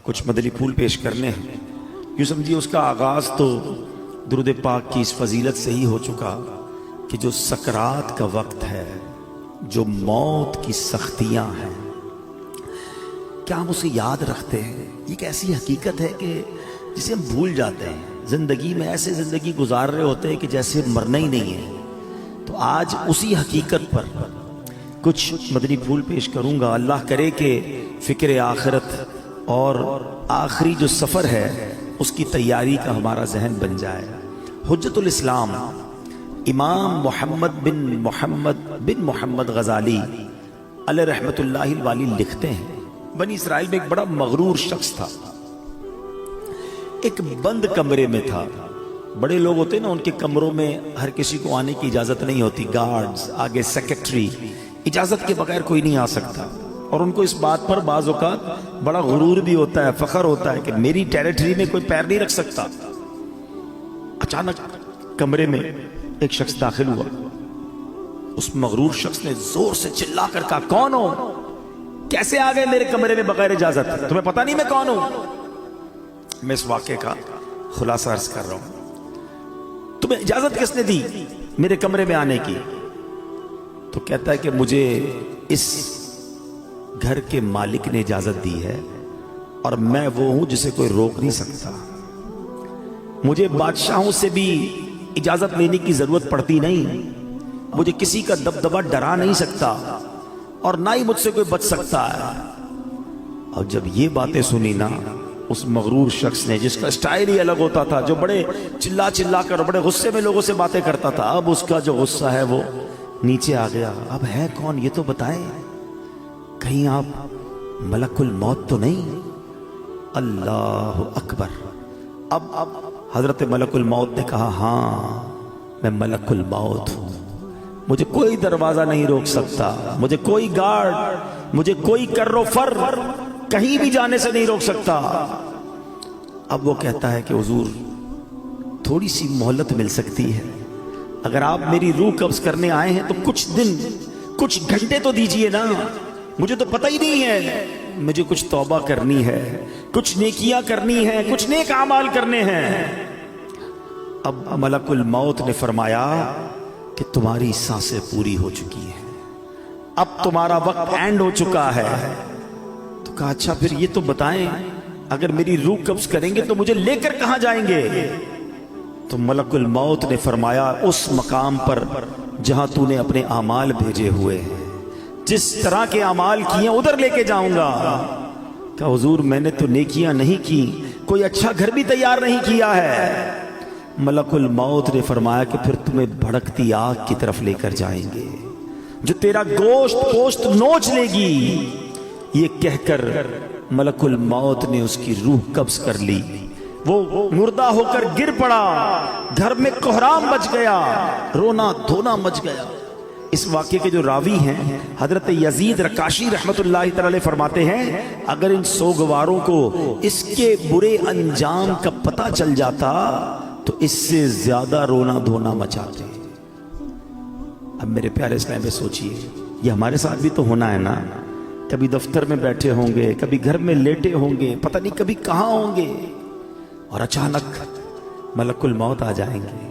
کچھ مدنی پھول پیش کرنے ہیں. یوں سمجھیے اس کا آغاز تو درود پاک کی اس فضیلت سے ہی ہو چکا کہ جو سکرات کا وقت ہے، جو موت کی سختیاں ہیں، کیا ہم اسے یاد رکھتے ہیں؟ یہ ایک ایسی حقیقت ہے کہ جسے ہم بھول جاتے ہیں. زندگی میں ایسے زندگی گزار رہے ہوتے ہیں کہ جیسے مرنا ہی نہیں ہے. تو آج اسی حقیقت پر کچھ مدنی پھول پیش کروں گا. اللہ کرے کہ فکر آخرت اور آخری جو سفر ہے اس کی تیاری کا ہمارا ذہن بن جائے. حجت الاسلام امام محمد بن محمد غزالی علیہ رحمت اللہ الوالی لکھتے ہیں، بنی اسرائیل میں ایک بڑا مغرور شخص تھا. ایک بند کمرے میں تھا. بڑے لوگ ہوتے ہیں نا، ان کے کمروں میں ہر کسی کو آنے کی اجازت نہیں ہوتی. گارڈز، آگے سیکرٹری، اجازت کے بغیر کوئی نہیں آ سکتا. اور ان کو اس بات پر بعض اوقات بڑا غرور بھی ہوتا ہے، فخر ہوتا ہے کہ میری ٹیریٹری میں کوئی پیر نہیں رکھ سکتا. اچانک کمرے میں ایک شخص داخل ہوا. اس مغرور شخص نے زور سے چلا کر کہا، کون ہو؟ کیسے آ گئے میرے کمرے میں بغیر اجازت؟ تمہیں پتہ نہیں میں کون ہوں؟ میں اس واقعے کا خلاصہ عرض کر رہا ہوں. تمہیں اجازت کس نے دی میرے کمرے میں آنے کی؟ تو کہتا ہے کہ مجھے اس گھر کے مالک نے اجازت دی ہے اور میں وہ ہوں جسے کوئی روک نہیں سکتا. مجھے بادشاہوں سے بھی اجازت لینے کی ضرورت پڑتی نہیں. مجھے کسی کا دبدبہ ڈرا نہیں سکتا اور نہ ہی مجھ سے کوئی بچ سکتا ہے. اور جب یہ باتیں سنی نا، اس مغرور شخص نے، جس کا سٹائل ہی الگ ہوتا تھا، جو بڑے چلا کر بڑے غصے میں لوگوں سے باتیں کرتا تھا، اب اس کا جو غصہ ہے وہ نیچے آ گیا. اب ہے کون یہ تو بتائیں، کہیں آپ ملک الموت تو نہیں؟ اللہ اکبر. اب حضرت ملک الموت نے کہا، ہاں میں ملک الموت ہوں. مجھے کوئی دروازہ نہیں روک سکتا، مجھے کوئی گارڈ، مجھے کوئی کر و فر کہیں بھی جانے سے نہیں روک سکتا. اب وہ کہتا ہے کہ حضور تھوڑی سی مہلت مل سکتی ہے. اگر آپ میری روح قبض کرنے آئے ہیں تو کچھ دن، کچھ گھنٹے تو دیجئے نا. مجھے تو پتہ ہی نہیں ہے. مجھے کچھ توبہ کرنی ہے، کچھ نیکیاں کرنی ہیں، کچھ نیک اعمال کرنے ہیں. اب ملک الموت نے فرمایا کہ تمہاری سانسیں پوری ہو چکی ہیں، اب تمہارا وقت اینڈ ہو چکا ہے. تو کہا اچھا پھر یہ تو بتائیں، اگر میری روح قبض کریں گے تو مجھے لے کر کہاں جائیں گے؟ تو ملک الموت نے فرمایا، اس مقام پر جہاں تو نے اپنے اعمال بھیجے ہوئے ہیں، جس طرح کے اعمال کیے ادھر لے کے جاؤں گا. کہ حضور میں نے تو نیکیاں نہیں کی، کوئی اچھا گھر بھی تیار نہیں کیا ہے. ملک الموت نے فرمایا کہ پھر تمہیں بھڑکتی آگ کی طرف لے کر جائیں گے، جو تیرا گوشت نوچ لے گی. یہ کہہ کر ملک الموت نے اس کی روح قبض کر لی. وہ مردہ ہو کر گر پڑا. گھر میں کوہرام مچ گیا، رونا دھونا مچ گیا. اس واقعے کے جو راوی ہیں حضرت یزید رکاشی رحمت اللہ تعالی فرماتے ہیں، اگر ان سوگواروں کو اس کے برے انجام کا پتہ چل جاتا تو اس سے زیادہ رونا دھونا مچاتے. اب میرے پیارے اسلام میں سوچئے، یہ ہمارے ساتھ بھی تو ہونا ہے نا. کبھی دفتر میں بیٹھے ہوں گے، کبھی گھر میں لیٹے ہوں گے، پتہ نہیں کبھی کہاں ہوں گے، اور اچانک ملک الموت آ جائیں گے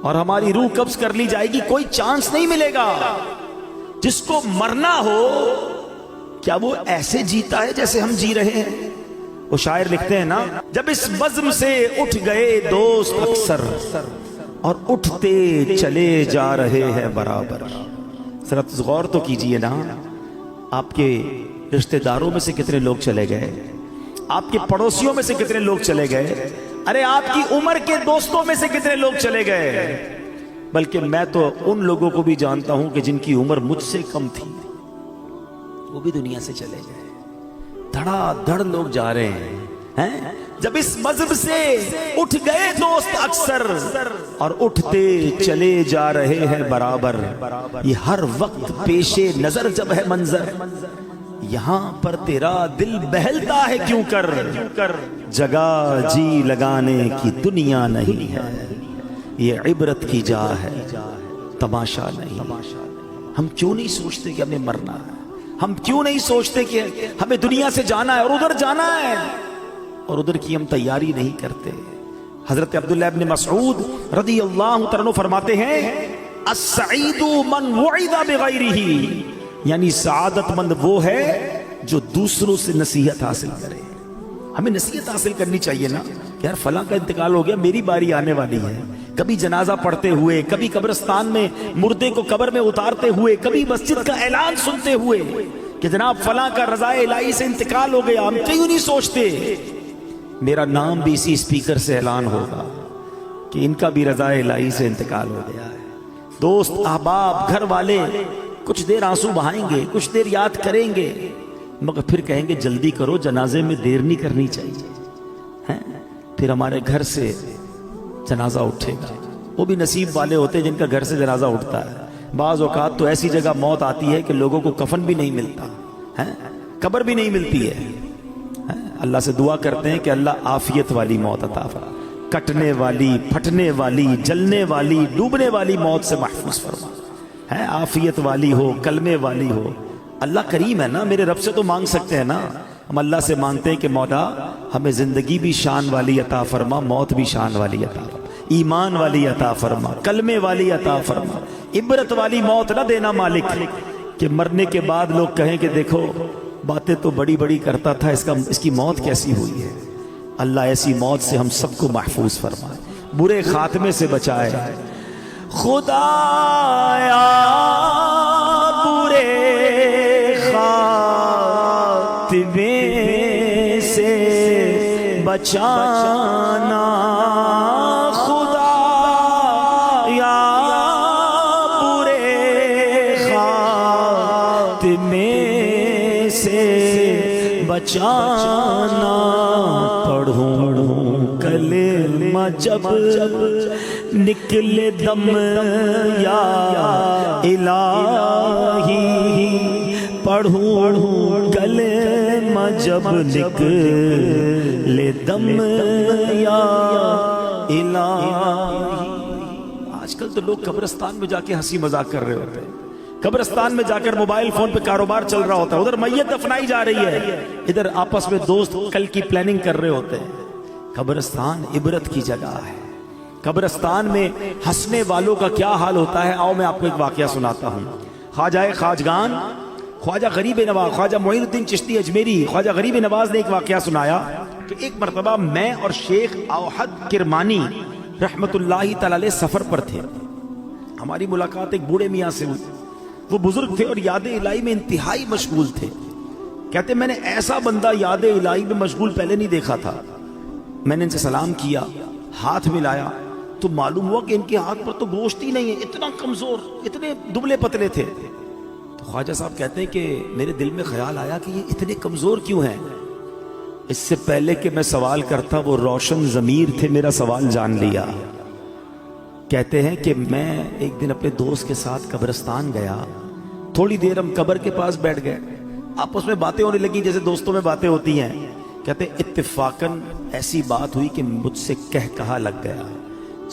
اور ہماری روح قبض کر لی جائے گی. کوئی چانس نہیں ملے گا. جس کو مرنا ہو کیا وہ ایسے جیتا ہے جیسے ہم جی رہے ہیں؟ وہ شاعر لکھتے ہیں نا، جب اس بزم سے اٹھ گئے دوست اکثر اور اٹھتے چلے جا رہے ہیں برابر. ذرا غور تو کیجئے نا، آپ کے رشتہ داروں میں سے کتنے لوگ چلے گئے، آپ کے پڑوسیوں میں سے کتنے لوگ چلے گئے، ارے آپ کی عمر کے دوستوں میں سے کتنے لوگ چلے گئے. بلکہ میں تو ان لوگوں کو بھی جانتا ہوں کہ جن کی عمر مجھ سے کم تھی، وہ بھی دنیا سے چلے گئے. دھڑا دھڑ لوگ جا رہے ہیں. جب اس مذہب سے اٹھ گئے دوست اکثر اور اٹھتے چلے جا رہے ہیں برابر. یہ ہر وقت پیش نظر جب ہے منظر، یہاں پر تیرا دل بہلتا ہے کیوں کر. جگہ جی لگانے کی دنیا نہیں ہے، یہ عبرت کی جا ہے تماشا نہیں. ہم کیوں نہیں سوچتے کہ ہمیں مرنا ہے؟ ہم کیوں نہیں سوچتے کہ ہمیں دنیا سے جانا ہے اور ادھر جانا ہے اور ادھر کی ہم تیاری نہیں کرتے؟ حضرت عبداللہ ابن مسعود رضی اللہ عنہ فرماتے ہیں السعید من وعد بغیرہ، یعنی سعادت مند وہ ہے جو دوسروں سے نصیحت حاصل کرے۔ ہمیں نصیحت حاصل کرنی چاہیے نا کہ یار فلاں کا انتقال ہو گیا، میری باری آنے والی ہے۔ کبھی جنازہ پڑھتے ہوئے، کبھی قبرستان میں مردے کو قبر میں اتارتے ہوئے، کبھی مسجد کا اعلان سنتے ہوئے کہ جناب فلاں کا رضا الہی سے انتقال ہو گیا، ہم کیوں نہیں سوچتے میرا نام بھی اسی اسپیکر سے اعلان ہوگا کہ ان کا بھی رضا الہی سے انتقال ہو گیا ہے۔ دوست، احباب، گھر والے کچھ دیر آنسو بہائیں گے، کچھ دیر یاد کریں گے، مگر پھر کہیں گے جلدی کرو، جنازے میں دیر نہیں کرنی چاہیے۔ پھر ہمارے گھر سے جنازہ اٹھے گا۔ وہ بھی نصیب والے ہوتے ہیں جن کا گھر سے جنازہ اٹھتا ہے۔ بعض اوقات تو ایسی جگہ موت آتی ہے کہ لوگوں کو کفن بھی نہیں ملتا، قبر بھی نہیں ملتی ہے۔ اللہ سے دعا کرتے ہیں کہ اللہ عافیت والی موت عطا فرما، کٹنے والی، پھٹنے والی، جلنے والی، ڈوبنے والی موت سے محفوظ فرما، عافیت والی ہو، کلمے والی ہو۔ اللہ کریم ہے نا، میرے رب سے تو مانگ سکتے ہیں نا۔ ہم اللہ سے مانگتے ہیں کہ مولا ہمیں زندگی بھی شان والی عطا فرما، موت بھی شان والی عطا فرما، ایمان والی عطا فرما، کلمے والی عطا فرما، عبرت والی موت نہ دینا مالک کہ مرنے کے بعد لوگ کہیں کہ دیکھو باتیں تو بڑی بڑی کرتا تھا، اس کی موت کیسی ہوئی ہے۔ اللہ ایسی موت سے ہم سب کو محفوظ فرمائے، برے خاتمے سے بچائے۔ خدایا برے خاتمے سے بچانا، خدایا برے خاتمے سے بچانا، پڑھوں کلمہ جب نکلے دم یا الہی، پڑھوں کلمہ جب نکلے دم یا الہی۔ آج کل تو لوگ قبرستان میں جا کے ہنسی مذاق کر رہے ہوتے ہیں، قبرستان میں جا کر موبائل فون پہ کاروبار چل رہا ہوتا ہے، ادھر میت دفنائی جا رہی ہے، ادھر آپس میں دوست کل کی پلاننگ کر رہے ہوتے ہیں۔ قبرستان عبرت کی جگہ ہے۔ قبرستان میں ہنسنے والوں کا کیا حال ہوتا ہے، آؤ میں آپ کو ایک واقعہ سناتا ہوں۔ خواجہ خواجگان، خواجہ غریب نواز، خواجہ معین الدین چشتی اجمیری، خواجہ غریب نواز نے ایک واقعہ سنایا کہ ایک مرتبہ میں اور شیخ اوحد کرمانی رحمت اللہ تعالی علیہ سفر پر تھے۔ ہماری ملاقات ایک بوڑھے میاں سے ہوئی۔ وہ بزرگ تھے اور یاد الہی میں انتہائی مشغول تھے۔ کہتے میں نے ایسا بندہ یاد الہی میں مشغول پہلے نہیں دیکھا تھا۔ میں نے ان سے سلام کیا، ہاتھ ملایا تو معلوم ہوا کہ ان کے ہاتھ پر تو گوشت ہی نہیں ہے، اتنا کمزور، اتنے دبلے پتلے تھے۔ تو خواجہ صاحب کہتے ہیں کہ میرے دل میں خیال آیا کہ یہ اتنے کمزور کیوں ہیں۔ اس سے پہلے کہ میں سوال کرتا وہ روشن ضمیر تھے، میرا سوال جان لیا۔ کہتے ہیں کہ میں ایک دن اپنے دوست کے ساتھ قبرستان گیا، تھوڑی دیر ہم قبر کے پاس بیٹھ گئے، آپس میں باتیں ہونے لگی جیسے دوستوں میں باتیں ہوتی ہیں۔ کہتے اتفاقاً ایسی بات ہوئی کہ مجھ سے کہا لگ گیا،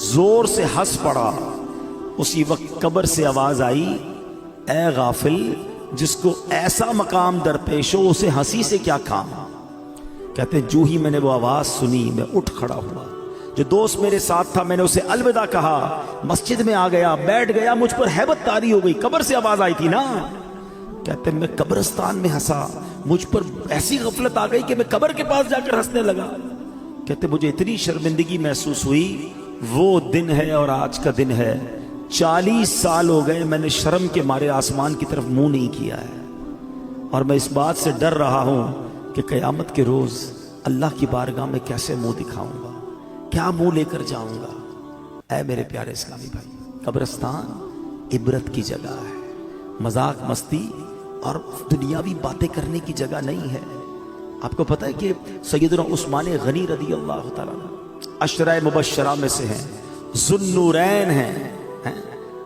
زور سے ہنس پڑا۔ اسی وقت قبر سے آواز آئی، اے غافل، جس کو ایسا مقام درپیش ہو اسے ہنسی سے کیا کام۔ کہتے جو ہی میں نے وہ آواز سنی میں اٹھ کھڑا ہوا، جو دوست میرے ساتھ تھا میں نے اسے الوداع کہا، مسجد میں آ گیا، بیٹھ گیا، مجھ پر ہیبت طاری ہو گئی، قبر سے آواز آئی تھی نا۔ کہتے میں قبرستان میں ہنسا، مجھ پر ایسی غفلت آ گئی کہ میں قبر کے پاس جا کر ہنسنے لگا۔ کہتے مجھے اتنی شرمندگی محسوس ہوئی، وہ دن ہے اور آج کا دن ہے، 40 سال ہو گئے میں نے شرم کے مارے آسمان کی طرف منہ نہیں کیا ہے، اور میں اس بات سے ڈر رہا ہوں کہ قیامت کے روز اللہ کی بارگاہ میں کیسے منہ دکھاؤں گا، کیا منہ لے کر جاؤں گا۔ اے میرے پیارے اسلامی بھائی، قبرستان عبرت کی جگہ ہے، مذاق مستی اور دنیاوی باتیں کرنے کی جگہ نہیں ہے۔ آپ کو پتہ ہے کہ سیدنا عثمان غنی رضی اللہ تعالیٰ عشرہ مبشرہ میں سے ہیں، ذوالنورین ہیں،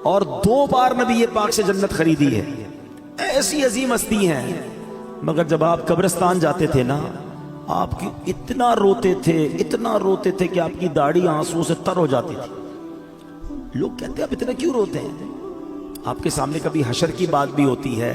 اور 2 بار نبی پاک سے جنت خریدی ہے، ایسی عظیم ہستی ہیں۔ مگر جب آپ قبرستان جاتے تھے نا، آپ کی اتنا روتے تھے کہ آپ کی داڑھی آنسو سے تر ہو جاتی تھی۔ لوگ کہتے ہیں آپ اتنا کیوں روتے ہیں؟ آپ کے سامنے کبھی حشر کی بات بھی ہوتی ہے،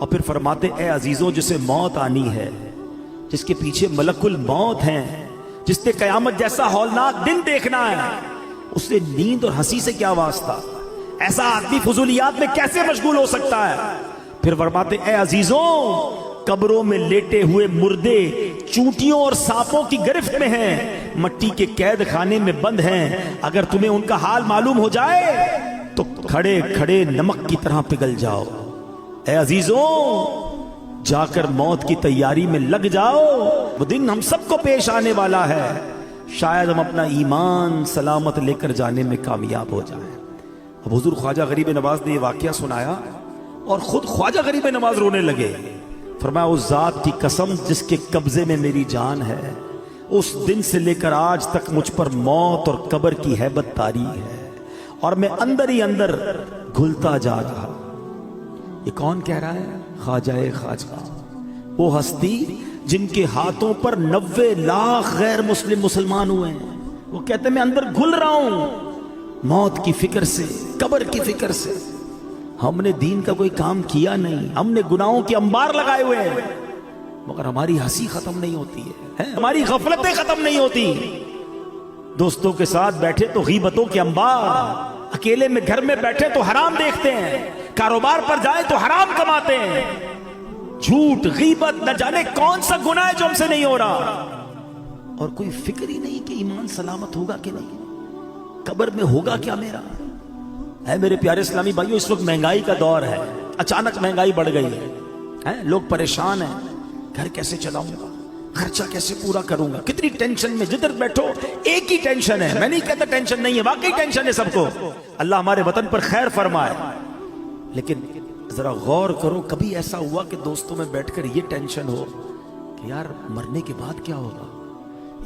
اور پھر فرماتے اے عزیزوں جسے موت آنی ہے, جس کے پیچھے ملک الموت ہیں, جس نے قیامت جیسا ہولناک دن دیکھنا ہے, اس سے نیند اور ہنسی سے کیا واسطہ؟ ایسا آدمی فضولیات میں کیسے مشغول ہو سکتا ہے؟ پھر فرماتے اے عزیزوں قبروں میں لیٹے ہوئے مردے چونٹیوں اور سانپوں کی گرفت میں ہیں, مٹی کے قید خانے میں بند ہیں, اگر تمہیں ان کا حال معلوم ہو جائے تو کھڑے کھڑے نمک کی طرح پگھل جاؤ. اے عزیزوں جا کر موت کی تیاری میں لگ جاؤ, وہ دن ہم سب کو پیش آنے والا ہے, شاید ہم اپنا ایمان سلامت لے کر جانے میں کامیاب ہو جائیں. اب حضور خواجہ غریب نواز نے یہ واقعہ سنایا اور خود خواجہ غریب نواز رونے لگے. فرمایا اس ذات کی قسم جس کے قبضے میں میری جان ہے, اس دن سے لے کر آج تک مجھ پر موت اور قبر کی ہیبت طاری ہے اور میں اندر ہی اندر گھلتا جا رہا. یہ کون کہہ رہا ہے؟ خواجہ خواجہ, وہ ہستی جن کے ہاتھوں پر 90 لاکھ غیر مسلم مسلمان ہوئے ہیں. وہ کہتے ہیں میں اندر گھل رہا ہوں موت کی فکر سے, قبر کی فکر سے. ہم نے دین کا کوئی کام کیا نہیں, ہم نے گناہوں کے انبار لگائے ہوئے ہیں, مگر ہماری ہنسی ختم نہیں ہوتی ہے, ہماری غفلتیں ختم نہیں ہوتی. دوستوں کے ساتھ بیٹھے تو غیبتوں کے انبار, اکیلے میں گھر میں بیٹھے تو حرام دیکھتے ہیں, کاروبار پر جائیں تو حرام کماتے ہیں. جھوٹ غیبت نہ جانے کون سا گناہ ہے جو ہم سے نہیں ہو رہا, اور کوئی فکر ہی نہیں کہ ایمان سلامت ہوگا کہ نہیں, قبر میں ہوگا کیا میرا. ہے میرے پیارے اسلامی بھائیو, اس وقت مہنگائی کا دور ہے, اچانک مہنگائی بڑھ گئی ہے, لوگ پریشان ہیں, گھر کیسے چلاؤں گا, خرچہ کیسے پورا کروں گا, کتنی ٹینشن میں, جدھر بیٹھو ایک ہی ٹینشن ہے. میں نہیں کہتا ٹینشن نہیں ہے, واقعی ٹینشن ہے سب کو. اللہ ہمارے وطن پر خیر فرمائے. لیکن ذرا غور کرو, کبھی ایسا ہوا کہ دوستوں میں بیٹھ کر یہ ٹینشن ہو کہ یار مرنے کے بعد کیا ہوگا,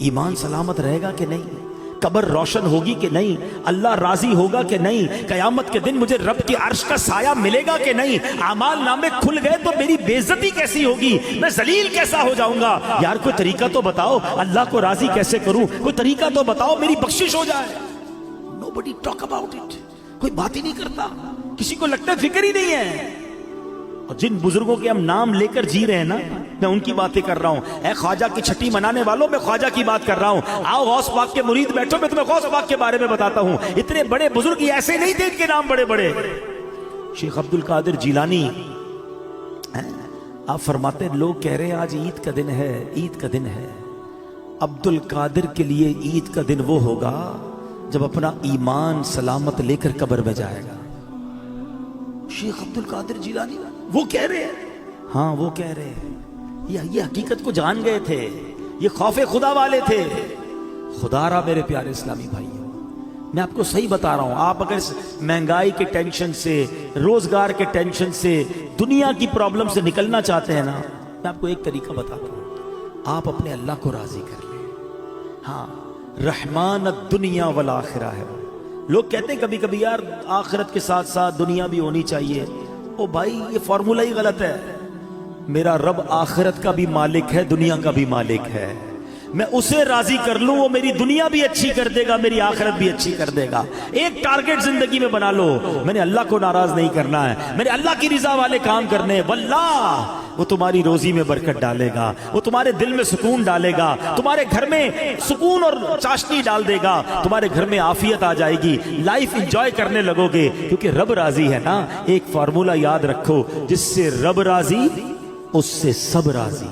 ایمان سلامت رہے گا کہ نہیں, قبر روشن ہوگی کہ نہیں, اللہ راضی ہوگا کہ نہیں, قیامت کے دن مجھے رب کی عرش کا سایہ ملے گا کہ نہیں, اعمال نامے کھل گئے تو میری بے عزتی کیسی ہوگی, میں ذلیل کیسا ہو جاؤں گا. یار کوئی طریقہ تو بتاؤ, اللہ کو راضی کیسے کروں, کوئی طریقہ تو بتاؤ, میری بخشش ہو جائے. Nobody talk about it. کوئی بات ہی نہیں کرتا, کسی کو لگتا ہے فکر ہی نہیں ہے. اور جن بزرگوں کے ہم نام لے کر جی رہے ہیں نا, میں ان کی باتیں کر رہا ہوں. اے خواجہ کی چھٹی منانے والوں, میں خواجہ کی بات کر رہا ہوں. آؤ غوث پاک کے مرید بیٹھو, میں تمہیں غوث پاک کے بارے میں بتاتا ہوں. اتنے بڑے بزرگ ایسے نہیں تھے, ان کے نام بڑے بڑے. شیخ عبد القادر جیلانی, آپ فرماتے ہیں لوگ کہہ رہے ہیں آج عید کا دن ہے, عید کا دن ہے. عبد القادر کے لیے عید کا دن وہ ہوگا جب اپنا ایمان سلامت لے کر قبر میں جائے گا. شیخ عبد القادر جیلانی وہ کہہ رہے ہیں, ہاں وہ کہہ رہے ہیں, یہ حقیقت کو جان گئے تھے, یہ خوف خدا والے تھے. خدا را میرے پیارے اسلامی بھائیوں, میں آپ کو صحیح بتا رہا ہوں, آپ اگر مہنگائی کے ٹینشن سے, روزگار کے ٹینشن سے, دنیا کی پرابلم سے نکلنا چاہتے ہیں نا, میں آپ کو ایک طریقہ بتاتا ہوں, آپ اپنے اللہ کو راضی کر لیں. ہاں رحمان الدنیا والآخرہ ہے. لوگ کہتے ہیں کبھی کبھی یار آخرت کے ساتھ ساتھ دنیا بھی ہونی چاہیے. او بھائی یہ فارمولہ ہی غلط ہے. میرا رب آخرت کا بھی مالک ہے, دنیا کا بھی مالک ہے. میں اسے راضی کر لوں, وہ میری دنیا بھی اچھی کر دے گا, میری آخرت بھی اچھی کر دے گا. ایک ٹارگٹ زندگی میں بنا لو, میں نے اللہ کو ناراض نہیں کرنا ہے, میں نے اللہ کی رضا والے کام کرنے. واللہ وہ تمہاری روزی میں برکت ڈالے گا, وہ تمہارے دل میں سکون ڈالے گا, تمہارے گھر میں سکون اور چاشنی ڈال دے گا, تمہارے گھر میں عافیت آ جائے گی, لائف انجوائے کرنے لگو گے, کیونکہ رب راضی ہے نا. ایک فارمولہ یاد رکھو, جس سے رب راضی اس سے سب راضی.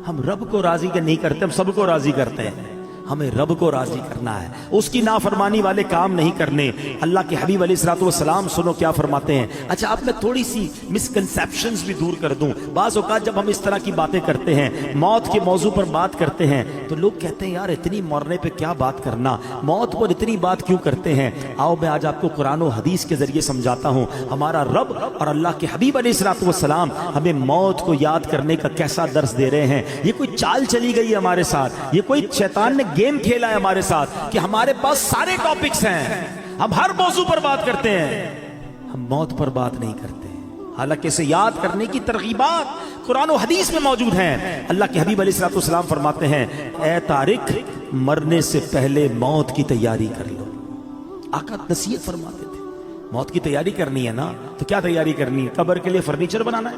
ہم رب کو راضی نہیں کرتے, ہم سب کو راضی کرتے ہیں. ہمیں رب کو راضی کرنا ہے, اس کی نافرمانی والے کام نہیں کرنے. اللہ کے حبیب علیہ الصلوۃ والسلام سنو کیا فرماتے ہیں. اچھا آپ میں تھوڑی سی مسکنسیپشنز بھی دور کر دوں. بعض اوقات جب ہم اس طرح کی باتیں کرتے ہیں, موت کے موضوع پر بات کرتے ہیں, تو لوگ کہتے ہیں یار اتنی مرنے پہ کیا بات کرنا, موت پر اتنی بات کیوں کرتے ہیں. آؤ میں آج آپ کو قرآن و حدیث کے ذریعے سمجھاتا ہوں. ہمارا رب اور اللہ کے حبیب علیہ الصلوۃ والسلام ہمیں موت کو یاد کرنے کا کیسا درس دے رہے ہیں. یہ کوئی چال چلی گئی ہے ہمارے ساتھ, یہ کوئی شیطان نے گیم کھیلا ہے ہمارے ساتھ کہ ہمارے پاس سارے ٹاپکس ہیں, ہم ہر موضوع پر بات کرتے ہیں, ہم موت پر بات نہیں کرتے. حالانکہ اسے یاد کرنے کی ترغیبات قرآن و حدیث میں موجود ہیں. اللہ کے حبیب علیہ الصلوۃ والسلام فرماتے ہیں, اے طارق مرنے سے پہلے موت کی تیاری کر لو. آقا نصیحت فرماتے تھے, موت کی تیاری کرنی ہے نا, تو کیا تیاری کرنی ہے؟ قبر کے لیے فرنیچر بنانا ہے,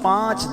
5,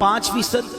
5%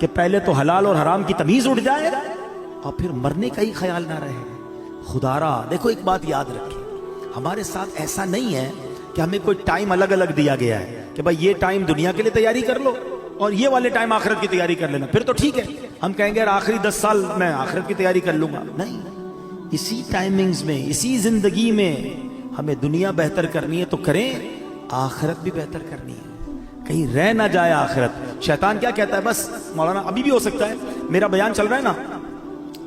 کہ پہلے تو حلال اور حرام کی تمیز اٹھ جائے اور پھر مرنے کا ہی خیال نہ رہے. خدا را دیکھو ایک بات یاد رکھیں, ہمارے ساتھ ایسا نہیں ہے کہ ہمیں کوئی ٹائم الگ الگ دیا گیا ہے کہ بھائی یہ ٹائم دنیا کے لیے تیاری کر لو اور یہ والے ٹائم آخرت کی تیاری کر لینا, پھر تو ٹھیک ہے. ہم کہیں گے آخری 10 سال میں آخرت کی تیاری کر لوں گا. نہیں, اسی ٹائمنگز میں, اسی زندگی میں ہمیں دنیا بہتر کرنی ہے تو کریں, آخرت بھی بہتر کرنی ہے, کہیں رہ نہ جائے آخرت. شیطان کیا کہتا ہے, بس مولانا ابھی بھی ہو سکتا ہے میرا بیان چل رہا ہے نا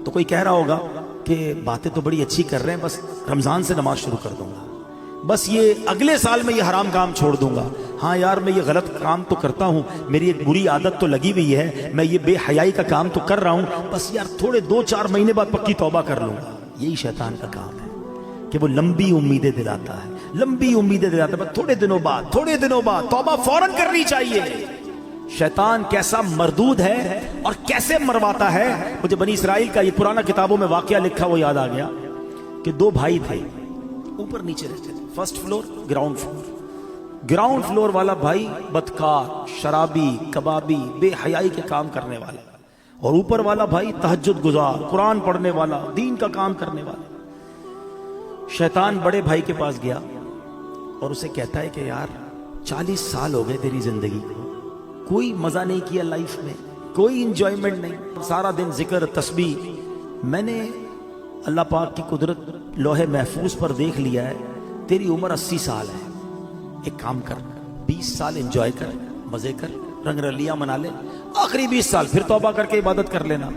تو کوئی کہہ رہا ہوگا کہ باتیں تو بڑی اچھی کر رہے ہیں, بس رمضان سے نماز شروع کر دوں گا, بس یہ اگلے سال میں یہ حرام کام چھوڑ دوں گا. ہاں یار میں یہ غلط کام تو کرتا ہوں, میری ایک بری عادت تو لگی ہوئی ہے, میں یہ بے حیائی کا کام تو کر رہا ہوں, بس یار تھوڑے 2-4 مہینے بعد پکی توبہ کر لوں گا. یہی شیطان کا کام ہے کہ وہ لمبی امیدیں دلاتا ہے, لمبی امیدیں دلاتا ہے, بس تھوڑے دنوں بعد توبہ فوراً کرنی چاہیے. شیطان کیسا مردود ہے اور کیسے مرواتا ہے. مجھے بنی اسرائیل کا یہ پرانا کتابوں میں واقعہ لکھا وہ یاد آ گیا کہ 2 بھائی تھے, اوپر نیچے رہتے تھے, first floor ground floor. Ground floor والا بھائی بدکار, شرابی, کبابی, بے حیائی کے کام کرنے والا, اور اوپر والا بھائی تہجد گزار, قرآن پڑھنے والا, دین کا کام کرنے والا. شیطان بڑے بھائی کے پاس گیا اور اسے کہتا ہے کہ یار 40 سال ہو گئے تیری زندگی کو, کوئی مزہ نہیں کیا لائف میں, کوئی انجوائمنٹ نہیں, سارا دن ذکر تسبیح. میں نے اللہ پاک کی قدرت لوح محفوظ پر دیکھ لیا ہے, تیری عمر 80 سال ہے, ایک کام کر 20 سال انجوائے کر, مزے کر, رنگ رلیاں منا لے, آخری 20 سال پھر توبہ کر کے عبادت کر لینا.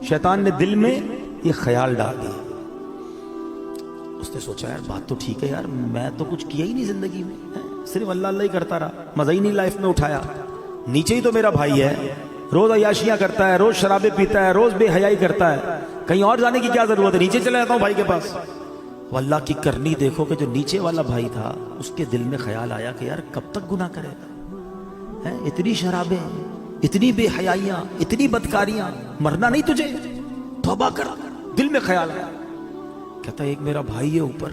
شیطان نے دل میں یہ خیال ڈال دیا. اس نے سوچا یار بات تو ٹھیک ہے یار, میں تو کچھ کیا ہی نہیں زندگی میں, صرف اللہ اللہ ہی کرتا رہا, مزہ ہی نہیں لائف میں اٹھایا. نیچے ہی تو میرا بھائی ہے, روز عیاشیاں کرتا ہے, روز شرابیں پیتا ہے, روز بے حیائی کرتا ہے, کہیں اور جانے کی کیا ضرورت ہے, نیچے چلا جاتا ہوں بھائی کے پاس. وہ اللہ کی کرنی دیکھو کہ جو نیچے والا بھائی تھا اس کے دل میں خیال آیا کہ یار کب تک گناہ کرے گا, اتنی شرابیں, اتنی بے حیائیاں, اتنی بدکاریاں, مرنا نہیں تجھے, توبہ کر. دل میں خیال آیا, کہتا ایک میرا بھائی ہے اوپر,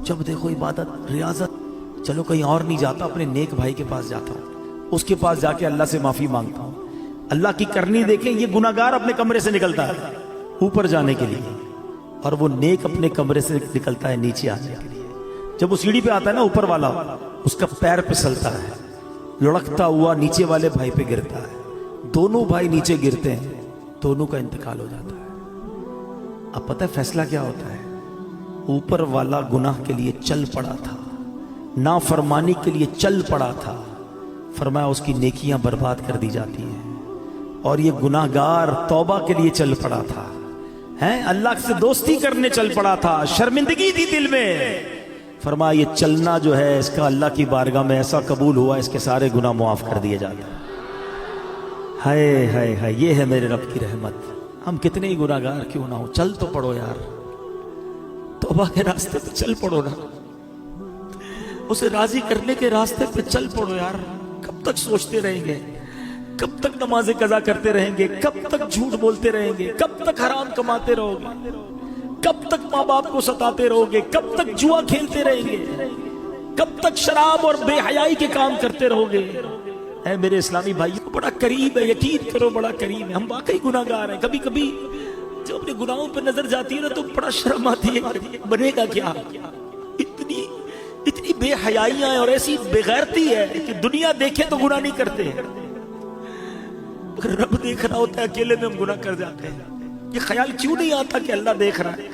جب دیکھو عبادت ریاضت, چلو کہیں اور نہیں جاتا, اپنے نیک بھائی کے پاس جاتا ہوں, اس کے پاس جا کے اللہ سے معافی مانگتا ہوں. اللہ کی کرنی دیکھیں, یہ گناہگار اپنے کمرے سے نکلتا ہے اوپر جانے کے لیے, اور وہ نیک اپنے کمرے سے نکلتا ہے نیچے آنے کے لیے. جب وہ سیڑھی پہ آتا ہے نا اوپر والا, اس کا پیر پھسلتا ہے, لڑکتا ہوا نیچے والے بھائی پہ گرتا ہے, دونوں بھائی نیچے گرتے ہیں, دونوں کا انتقال ہو جاتا ہے. اب پتہ ہے فیصلہ کیا ہوتا ہے, اوپر والا گناہ کے لیے چل پڑا تھا, نافرمانی کے لیے چل پڑا تھا, فرمایا اس کی نیکیاں برباد کر دی جاتی ہیں, اور یہ گناہگار توبہ کے لیے چل پڑا تھا, اللہ سے دوستی کرنے چل پڑا تھا, شرمندگی تھی دل میں, فرمایا یہ چلنا جو ہے اس کا اللہ کی بارگاہ میں ایسا قبول ہوا, اس کے سارے گناہ معاف کر دیے جاتے ہیں. ہائے ہائے ہائے, یہ ہے میرے رب کی رحمت. ہم کتنے ہی گناہگار کیوں نہ ہو, چل تو پڑو یار, توبہ کے راستے پہ چل پڑو نا, اسے راضی کرنے کے راستے پہ چل پڑو یار. کب تک سوچتے رہیں گے, کب تک نمازیں قضا کرتے رہیں گے, کب تک جھوٹ بولتے رہیں گے, کب تک حرام کماتے رہو گے, کب تک ماں باپ کو ستاتے رہو گے, کب تک جوا کھیلتے رہیں گے, کب تک شراب اور بے حیائی کے کام کرتے رہو گے. اے میرے اسلامی بھائیو, بڑا قریب ہے, یقین کرو بڑا قریب ہے. ہم واقعی گناہگار ہیں. کبھی کبھی جب اپنے گناہوں پہ نظر جاتی ہے نا تو بڑا شرم آتی ہے, بنے گا کیا, اتنی بے حیائیاں ہیں اور ایسی بے غیرتی ہے کہ دنیا دیکھے تو گناہ نہیں کرتے, مگر رب دیکھ رہا ہوتا ہے, اکیلے میں ہم گناہ کر جاتے ہیں. یہ خیال کیوں نہیں آتا کہ اللہ دیکھ رہا ہے,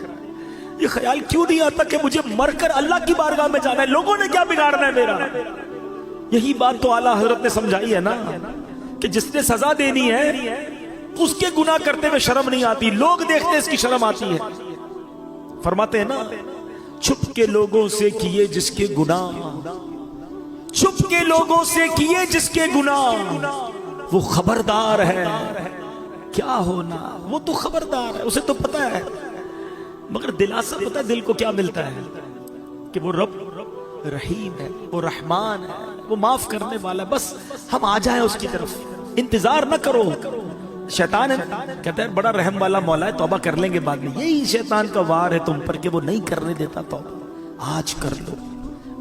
یہ خیال کیوں نہیں آتا کہ مجھے مر کر اللہ کی بارگاہ میں جانا ہے, لوگوں نے کیا بگاڑنا ہے میرا. یہی بات تو اعلیٰ حضرت نے سمجھائی ہے نا کہ جس نے سزا دینی ہے اس کے گناہ کرتے ہوئے شرم نہیں آتی, لوگ دیکھتے اس کی شرم آتی ہے. فرماتے ہیں نا, چھپ کے لوگوں سے کیے جس کے گناہ, چھپ کے لوگوں سے کیے جس کے گناہ, وہ خبردار ہے کیا ہونا, وہ تو خبردار ہے, اسے تو پتا ہے. مگر دلاسا پتا ہے دل کو کیا ملتا ہے کہ وہ رب رحیم ہے, وہ رحمان ہے, وہ معاف کرنے والا ہے, بس ہم آ جائیں اس کی طرف, انتظار نہ کرو. شیطان ہے کہتا ہے بڑا رحم والا مولا ہے, توبہ کر لیں گے بعد میں. یہی شیطان کا وار ہے تم پر کہ وہ نہیں کرنے دیتا توبہ. آج کر لو,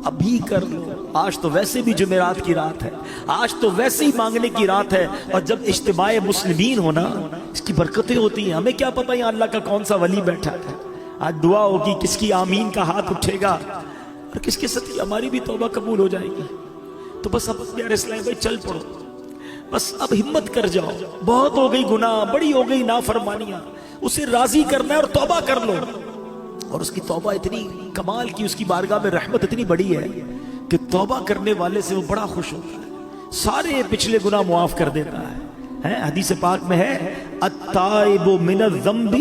ابھی کر لو, آج تو ویسے بھی جمعرات کی رات ہے، آج تو ویسے ہی مانگنے کی رات ہے، اور جب اجتماع مسلمین ہونا اس کی برکتیں ہوتی ہیں۔ ہمیں کیا پتہ یہاں اللہ کا کون سا ولی بیٹھا ہے، آج دعا ہوگی، کس کی آمین کا ہاتھ اٹھے گا اور کس کے ساتھ ہماری بھی توبہ قبول ہو جائے گی۔ تو بس اب پیارے اسلام بھائی چل پڑو، بس اب ہمت کر جاؤ، بہت ہو گئی گناہ، بڑی ہو گئی نافرمانیاں، اسے راضی کرنا ہے اور توبہ کر لو۔ اور اس کی توبہ اتنی کمال کی، اس کی بارگاہ میں رحمت اتنی بڑی ہے کہ توبہ کرنے والے سے وہ بڑا خوش ہوتا ہے، سارے پچھلے گناہ معاف کر دیتا ہے۔ حدیث پاک میں ہے التائب من الذنب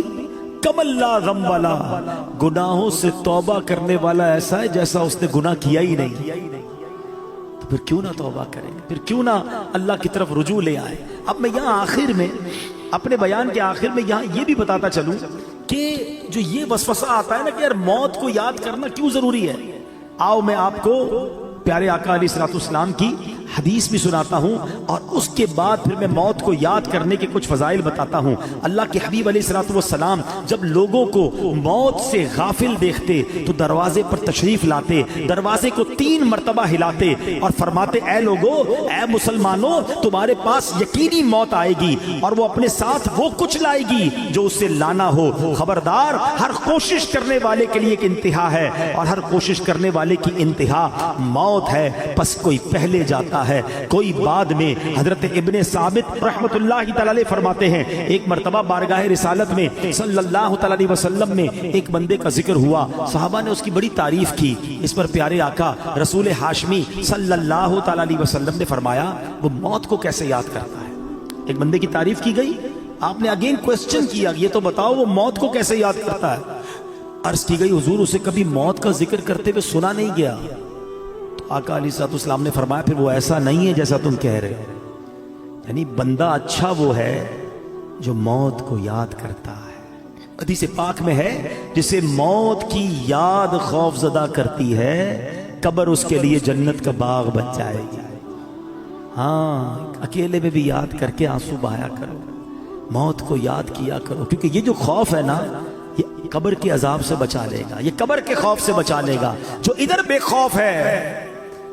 کمن لا ذنب لہ، گناہوں سے توبہ کرنے والا ایسا ہے جیسا اس نے گناہ کیا ہی نہیں۔ تو پھر کیوں نہ توبہ کریں، پھر کیوں نہ اللہ کی طرف رجوع لے آئے۔ اب میں یہاں آخر میں اپنے بیان کے آخر میں یہاں یہ بھی بتاتا چلوں کہ جو یہ وسوسہ آتا ہے نا کہ یار موت کو یاد کرنا کیوں ضروری ہے، آؤ میں آپ کو پیارے آقا علیہ الصلوۃ والسلام کی حدیث بھی سناتا ہوں، اور اس کے بعد پھر میں موت کو یاد کرنے کے کچھ فضائل بتاتا ہوں۔ اللہ کے حبیب علیہ الصلوۃ والسلام جب لوگوں کو موت سے غافل دیکھتے تو دروازے پر تشریف لاتے، دروازے کو 3 مرتبہ ہلاتے اور فرماتے اے لوگو، اے مسلمانوں، تمہارے پاس یقینی موت آئے گی اور وہ اپنے ساتھ وہ کچھ لائے گی جو اس سے لانا ہو، خبردار، ہر کوشش کرنے والے کے لیے ایک انتہا ہے اور ہر کوشش کرنے والے کی انتہا موت ہے، پس کوئی پہلے جاتا ہے کوئی بعد میں۔ حضرت ابن ثابت رحمت اللہ تعالی علیہ فرماتے ہیں ایک مرتبہ بارگاہ رسالت میں صلی اللہ تعالی علیہ وسلم میں ایک بندے کا ذکر ہوا، صحابہ نے اس کی بڑی تعریف کی۔ اس پر پیارے آقا رسول ہاشمی صلی اللہ تعالی علیہ وسلم نے فرمایا وہ موت کو کیسے یاد کرتا ہے۔ ایک بندے کی تعریف کی گئی، آپ نے اگین کوسچن کیا یہ تو بتاؤ وہ موت کو کیسے یاد کرتا ہے۔ عرض کی گئی حضور اسے کبھی موت کا ذکر کرتے ہوئے سنا نہیں گیا۔ آقا علیہ السلام نے فرمایا پھر وہ ایسا نہیں ہے جیسا تم کہہ رہے ہو، یعنی بندہ اچھا وہ ہے جو موت کو یاد کرتا ہے۔ حدیث پاک میں ہے جسے موت کی یاد خوف زدہ کرتی ہے قبر اس کے لیے جنت کا باغ بن جائے گی۔ ہاں اکیلے میں بھی یاد کر کے آنسو بہایا کرو، موت کو یاد کیا کرو، کیونکہ یہ جو خوف ہے نا یہ قبر کے عذاب سے بچا لے گا، یہ قبر کے خوف سے بچا لے گا۔ جو ادھر بے خوف ہے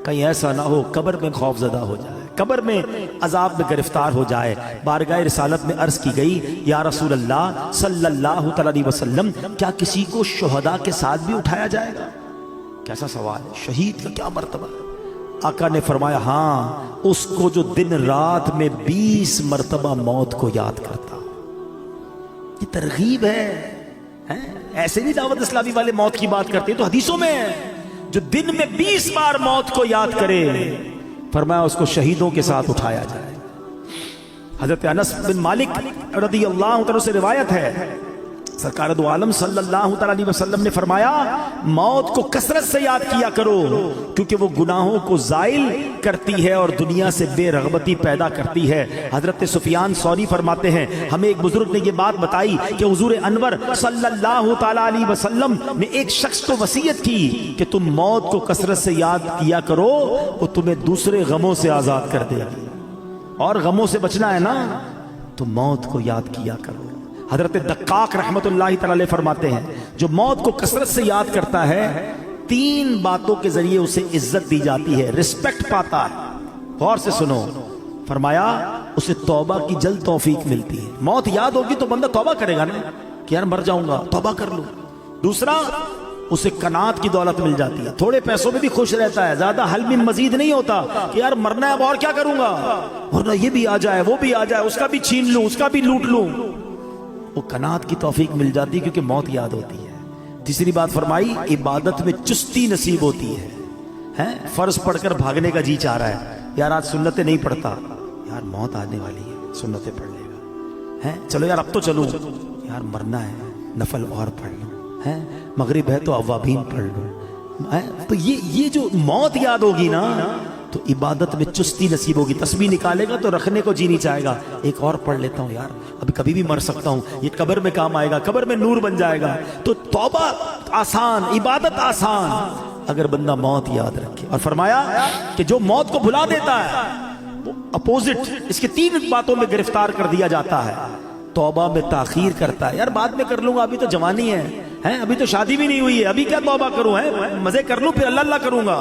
کہیں ایسا نہ ہو قبر میں خوف زدہ ہو جائے، قبر میں عذاب میں گرفتار ہو جائے۔ بارگاہ رسالت میں عرض کی گئی یا رسول اللہ صلی اللہ تعالی علیہ وسلم کیا کسی کو شہداء کے ساتھ بھی اٹھایا جائے گا؟ کیسا سوال ہے، شہید کا کیا مرتبہ؟ آقا نے فرمایا ہاں اس کو جو دن رات میں 20 مرتبہ موت کو یاد کرتا۔ یہ ترغیب ہے، ایسے نہیں دعوت اسلامی والے موت کی بات کرتے، تو حدیثوں میں ہے جو دن میں 20 بار موت کو یاد کرے، فرمایا اس کو شہیدوں کے ساتھ اٹھایا جائے۔ حضرت انس بن مالک رضی اللہ عنہ سے روایت ہے سرکار دو عالم صلی اللہ تعالی علیہ وسلم نے فرمایا موت کو کثرت سے یاد کیا کرو کیونکہ وہ گناہوں کو زائل کرتی ہے اور دنیا سے بے رغبتی پیدا کرتی ہے۔ حضرت سفیان ثوری فرماتے ہیں ہمیں ایک بزرگ نے یہ بات بتائی کہ حضور انور صلی اللہ تعالی علیہ وسلم نے ایک شخص کو وصیت کی کہ تم موت کو کثرت سے یاد کیا کرو، وہ تمہیں دوسرے غموں سے آزاد کر دے گی، اور غموں سے بچنا ہے نا تو موت کو یاد کیا کرو۔ حضرت دقاق رحمت اللہ تعالی فرماتے ہیں جو موت کو کثرت سے یاد کرتا ہے 3 باتوں کے ذریعے اسے عزت دی جاتی ہے، رسپیکٹ پاتا ہے۔ غور سے سنو، فرمایا اسے توبہ کی جلد توفیق ملتی ہے۔ موت یاد ہوگی تو بندہ توبہ کرے گا نا کہ یار مر جاؤں گا، توبہ کر لوں۔ دوسرا اسے قناعت کی دولت مل جاتی ہے، تھوڑے پیسوں میں بھی خوش رہتا ہے، زیادہ حل میں مزید نہیں ہوتا کہ یار مرنا ہے اب اور کیا کروں گا، ورنہ یہ بھی آ جائے وہ بھی آ جائے، اس کا بھی چھین لوں، اس کا بھی لوٹ لوں۔ وہ قناعت کی توفیق مل جاتی ہے کیونکہ موت یاد ہوتی ہے۔ تیسری بات فرمائی عبادت میں چستی نصیب ہوتی ہے۔ فرض پڑھ کر بھاگنے کا جی چاہ رہا ہے، یار آج سنتیں نہیں پڑھتا، یار موت آنے والی ہے سنتیں پڑھ لے گا، چلو یار اب تو چلو، یار مرنا ہے نفل اور پڑھ لو، مغرب ہے تو اوابین پڑھ لو۔ تو یہ جو موت یاد ہوگی نا تو عبادت میں چستی نصیب ہوگی، تسبیح نکالے گا تو رکھنے کو جی نہیں چاہے گا، ایک اور پڑھ لیتا ہوں یار ابھی کبھی بھی مر سکتا ہوں، یہ قبر میں کام آئے گا، قبر میں نور بن جائے گا۔ تو توبہ آسان، عبادت آسان اگر بندہ موت یاد رکھے۔ اور فرمایا کہ جو موت کو بھلا دیتا ہے وہ اپوزٹ اس کے 3 باتوں میں گرفتار کر دیا جاتا ہے۔ توبہ میں تاخیر کرتا ہے، یار بعد میں کر لوں گا، ابھی تو جوانی ہے، ابھی تو شادی بھی نہیں ہوئی ہے، ابھی کیا توبہ کروں، مزے کر لوں پھر اللہ اللہ کروں گا۔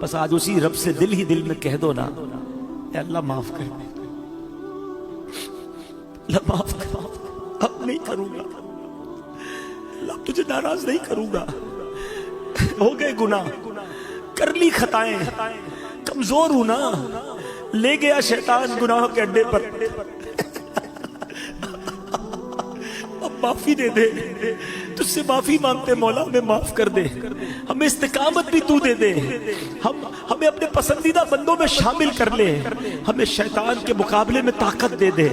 بس آج اسی رب سے دل ہی دل میں کہہ دو نا، اے اللہ معاف کر دے، اللہ معاف کر، اب نہیں کروں گا، اللہ تجھے ناراض نہیں کروں گا، ہو گئے گناہ، کر لی خطائیں، کمزور ہوں نا، لے گیا شیطان گناہوں کے اڈے پر، اب معافی دے دے، تجھ سے معافی مانگتے مولا، ہمیں معاف کر دے، ہمیں استقامت بھی تو دے دے، ہمیں اپنے پسندیدہ بندوں میں شامل کر لے، ہمیں شیطان کے مقابلے میں طاقت دے دے،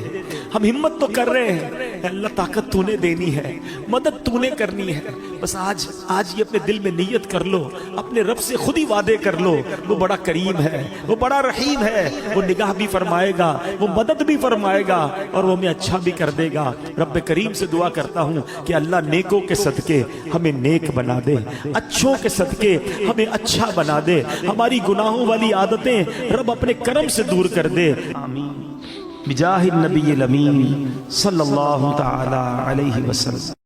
ہم ہمت تو کر رہے ہیں، اے اللہ طاقت تو نے دینی ہے، مدد تو نے کرنی ہے، بس آج یہ اپنے دل میں نیت کر لو، اپنے رب سے خود ہی وعدے کر لو، وہ بڑا کریم ہے، وہ بڑا رحیم ہے، وہ نگاہ بھی فرمائے گا، وہ مدد بھی فرمائے گا، اور وہ ہمیں اچھا بھی کر دے گا۔ رب کریم سے دعا کرتا ہوں کہ اللہ نیکوں کے صدقے ہمیں نیک بنا دے، اچھوں کے صدقے ہمیں اچھا بنا دے، ہماری گناہوں والی عادتیں رب اپنے کرم سے دور کر دے، آمین بجاہ النبی الامین صلی اللہ تعالی علیہ وسلم۔